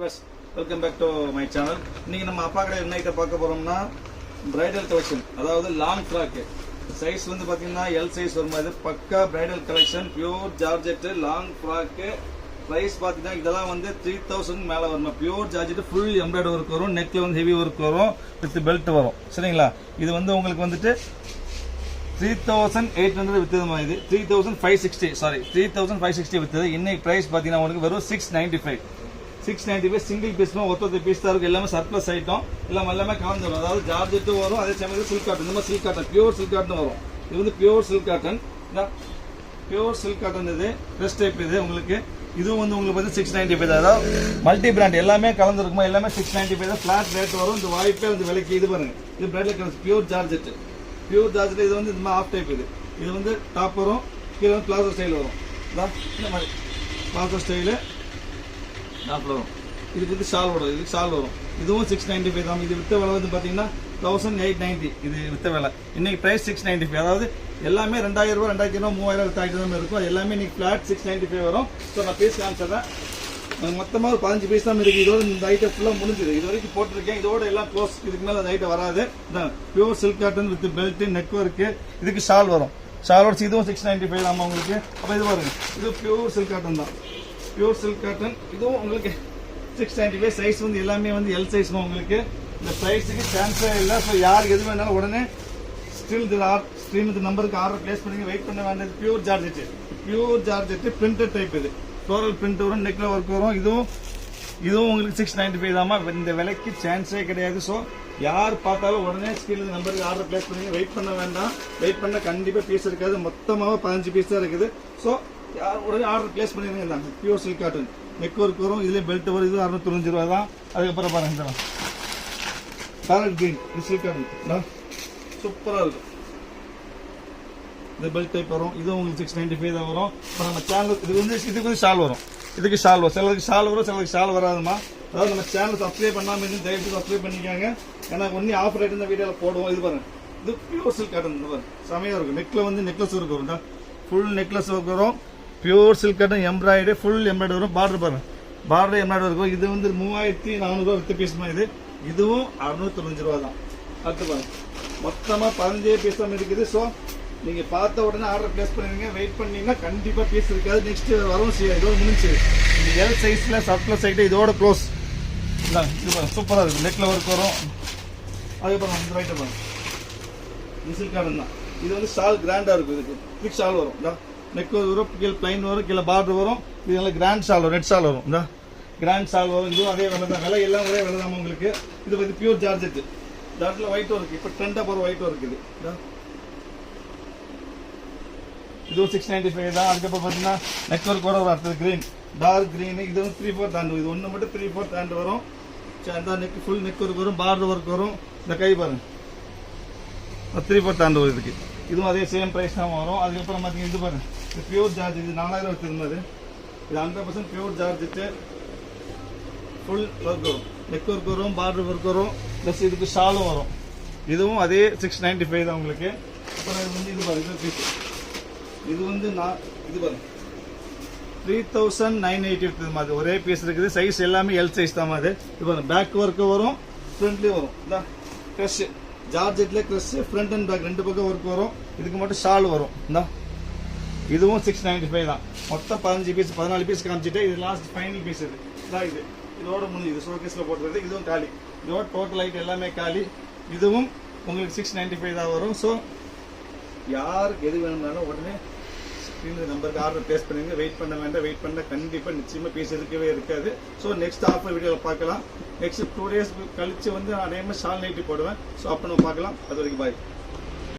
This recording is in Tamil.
Welcome back to my channel. இன்னைக்கு நம்ம அப்பா கடை என்ன ஐட்டம் பார்க்க போறோம்னா பிரைடல் கலெக்ஷன், அதாவது லாங் ஃப்ராக் சைஸ் வந்து பாத்தீங்கன்னா எல் சைஸ் வரும். அது பக்கா bridal collection, pure georgette long frock. Price பாத்தீங்கன்னா இதெல்லாம் வந்து 3000 மேல வரும். Pure georgette full embroidery work வரும், நெக்ல வந்து ஹெவி ஒர்க் வரும், வித் பெல்ட் வரும். சரிங்களா? இது வந்து உங்களுக்கு வந்துட்டு 3800 வித்ததுமா, இது 3560 வித்தது. இன்னைக்கு பிரைஸ் பாத்தீங்கன்னா உங்களுக்கு வெறும் 695 சிங்கிள் பீஸ் ஒருத்தர் பீஸ் தான் இருக்கு. எல்லாமே சர்ப்ளஸ் ஐட்டம், எல்லாமே கலந்து வரும். அதாவது ஜார்ஜெட்டும் வரும், அதே சமயத்தில் சில்க் காட்டன். இந்த மாதிரி silk cotton, pure silk cotton வரும். இது வந்து பியூர் சில்க் காட்டன், இது ட்ரெஸ் டைப். இது உங்களுக்கு இதுவும் வந்து உங்களுக்கு வந்து 695 தான். அதாவது மல்டி பிராண்ட் எல்லாமே கலந்துருக்குமா, எல்லாமே 695 தான். ஃபிளாட் ரேட் வரும். இந்த வாய்ப்பே வந்து விலைக்கு. இது பாருங்க, இது பிரைடல் கலர் பியூர் ஜார்ஜெட். இது வந்து இந்த மாதிரி ஆஃப் டைப். இது வந்து டாப் வரும், கீழே வந்து பிளாசோ ஸ்டைல் வரும். இந்த மாதிரி பிளாசோ ஸ்டைலு டாப்ல வரும். இதுக்கு வந்து ஷால் வரும், இதுக்கு ஷால் வரும். இதுவும் 695 தான். இது வித்த விலை வந்து பாத்தீங்கன்னா 1890. இது வித்த விலை. இன்னைக்கு பிரைஸ் 695. அதாவது எல்லாமே 2000 ரூபாய், 2000, 3000, 3000 இருக்கும். அது எல்லாமே இன்னைக்கு ஃபிளாட் 695 வரும். ஸோ நான் பீஸ் காமிச்சிடுறேன். மொத்தமாக ஒரு 15 பீஸ் தான் இருக்கு. இதோட இந்த ஐட்டம் ஃபுல்லாக முடிஞ்சுது. இது வரைக்கும் போட்டிருக்கேன். இதோட எல்லாம் க்ளோஸ். இதுக்கு மேலே அந்த ஐட்டம் வராது. Pure silk cotton with belt, neck work. இதுக்கு ஷால் வரும். ஷாலோட இதுவும் 695 தான் உங்களுக்கு. அப்போ இது பாருங்க, இது பியூர் சில்க் காட்டன் தான். பியூர் சில்க் காட்டன் இதுவும் உங்களுக்கு 695. சைஸ் வந்து எல்லாமே வந்து எல் சைஸ் தான் உங்களுக்கு. இந்த ப்ரைஸுக்கு சான்ஸே இல்லை. ஸோ யாருக்கு எது வேணாலும் உடனே ஸ்க்ரீன் நம்பருக்கு ஆர்டர் பிளேஸ் பண்ணி வெயிட் பண்ண வேண்டியது. Pure georgette printed type. இது ஃப்ளோரல் பிரிண்ட் வரும், நெக்ல ஒர்க் வரும். இதுவும் உங்களுக்கு 695 தாமா. இந்த விலைக்கு சான்ஸே கிடையாது. ஸோ யார் பார்த்தாலும் உடனே ஸ்க்ரீன் நம்பருக்கு ஆர்டர் பிளேஸ் பண்ணி வெயிட் பண்ண வேண்டாம். வெயிட் பண்ண கண்டிப்பாக பீஸ் இருக்காது. மொத்தமாக 15 பீஸ் தான் இருக்குது. ஸோ யார் உடனே ஆர்டர் பிளேஸ் பண்ணிருங்க. Pure silk cotton, neck work வரும், இதுலேயே பெல்ட் வரும். இது 695 ரூபா தான். அதுக்கப்புறம் பாருங்க பேரட் கிரீன், இது சில்க் காட்டன் சூப்பராக இருக்கும். இந்த பெல்ட் டைப் வரும். இதுவும் உங்களுக்கு 695 தான் வரும். இப்போ நம்ம சேனல் இதுக்கு வந்து ஷால் வரும். இதுக்கு ஷால் வரும். சிலருக்கு ஷால் வரும், சிலருக்கு ஷால் வராதுமா. அதாவது நம்ம சேனல் சப்ஸ்கிரைப் பண்ணாமல் இருந்து தயவுசெய்து சப்ஸ்கிரைப் பண்ணிக்காங்க. ஏன்னா ஒன்லி ஆஃப் ரேட் இந்த வீடியோவில் போடுவோம். இது பாருங்க, இது பியூர் சில்க் காட்டன். இது பாருங்க செமையாக இருக்கும். நெக்ல வந்து நெக்லஸ் ஒர்க் வரும், ஃபுல் நெக்லஸ் ஒர்க் வரும். Pure silk cotton embroidery, full embroidery வரும். பார்டர் பாருங்க, பார்டர் எம்ப்ராய்டரி இருக்கும். இது வந்து 3400 ரூபா வித்த பீஸ் தான். இதுவும் 695 ரூபா தான். அடுத்து பாருங்க, மொத்தமாக 15 பீஸ் தான் இருக்குது. ஸோ நீங்க பார்த்த உடனே ஆர்டர் பிளேஸ் பண்ணுவீங்க. வெயிட் பண்ணீங்கன்னா கண்டிப்பா பீஸ் இருக்காது. நெக்ஸ்ட் வரும். இதோட முடிஞ்சு. இது எல் சைஸ்ல சர்ப்ளஸ் ஐட்டம். இதோட க்ளோஸ். இது பாருங்க சூப்பரா இருக்கு. நெக்ல ஒர்க் வரும். அதுக்கப்புறம் இந்த ஐட்டம் பாருங்க, சில்க் காட்டன் தான். இது வந்து ஷால் கிராண்டா இருக்கும். இதுக்கு பிக் ஷால் வரும். நெக் வரும், கீழே பிளைன் வரும், கீழே பார்டர் வரும். இது நல்லா கிராண்ட் ஷால் வரும், ரெட் ஷால் வரும். கிராண்ட் ஷால் வரும். இதுவும் அதே விலை தான். விலை எல்லாம் ஒரே விலை தான் உங்களுக்கு. இது வந்து பியூர் ஜார்ஜெட். ஜார்ஜெட்ல ஒயிட் ஒர்க், இப்போ ட்ரெண்டா போற ஒயிட் ஒர்க். இதுவும் 695 தான். அதுக்கப்புறம் பார்த்தீங்கன்னா நெக் ஒர்க் கூட ஒரு அடுத்தது கிரீன், டார்க் கிரீன். இது வந்து 3/4 ஹேண்ட். இது ஒன்று மட்டும் 3/4 ஹேண்ட் வரும். அந்த நெக் ஃபுல் நெக் ஒர்க் வரும், பார்டர் ஒர்க் வரும். இந்த கை பாருங்க 3/4 ஹேண்ட் வரும். இதுக்கு இதுவும் அதே சேம் பிரைஸ் தான் வரும். அதுக்கப்புறம் பார்த்தீங்கன்னா இது பாருங்க, இது பியூர் ஜார்ஜெட். இது 4000 வச்சிருந்தது. இது 100% பியூர் ஜார்ஜெட். ஃபுல் ஒர்க் வரும், நெக் ஒர்க் வரும், பார்டர் ஒர்க் வரும், ப்ளஸ் இதுக்கு ஷாலும் வரும். இதுவும் அதே 695 தான் உங்களுக்கு. அப்புறம் இது வந்து இது பாருங்க, இது வந்து இது பாருங்க 3980 மாதிரி ஒரே பீஸ் இருக்குது. சைஸ் எல்லாமே எல் சைஸ் தான். அது இது பாருங்க, பேக் ஒர்க் வரும், ஃப்ரண்ட்லயும் வரும். கிரஷ் ஜார்ஜெட்ல கிரஷ், ஃப்ரண்ட் அண்ட் பேக் ரெண்டு பக்கம் ஒர்க் வரும். இதுக்கு மட்டும் ஷால் வரும். இதுவும் 695 தான். மொத்தம் 15 பீஸ், 14 பீஸ் காமிச்சிட்டு இது லாஸ்ட் ஃபைனல் பீஸ். இது இதோட முடிஞ்சு. இது ஷோகேஸ்ல போட்டுறது. இதுவும் காலி. இதோட டோட்டல் ஐட்டம் எல்லாமே காலி. இதுவும் உங்களுக்கு 695 தான் வரும். ஸோ யாருக்கு எது வேணும்னாலும் உடனே ஸ்க்ரீன் நம்பருக்கு ஆர்டர் பிளேஸ் பண்ணுங்க. வெயிட் பண்ண வேண்டாம். வெயிட் பண்ண கண்டிப்பாக நிச்சயமாக பீஸ் இருக்கவே இருக்காது. ஸோ நெக்ஸ்ட் ஆஃபர் வீடியோவில் பார்க்கலாம். நெக்ஸ்ட் 2 days கழிச்சு வந்து நான் ஷால் நைட்டி போடுவேன். ஸோ அப்போ நம்ம பார்க்கலாம். அது வரைக்கும் பாய்.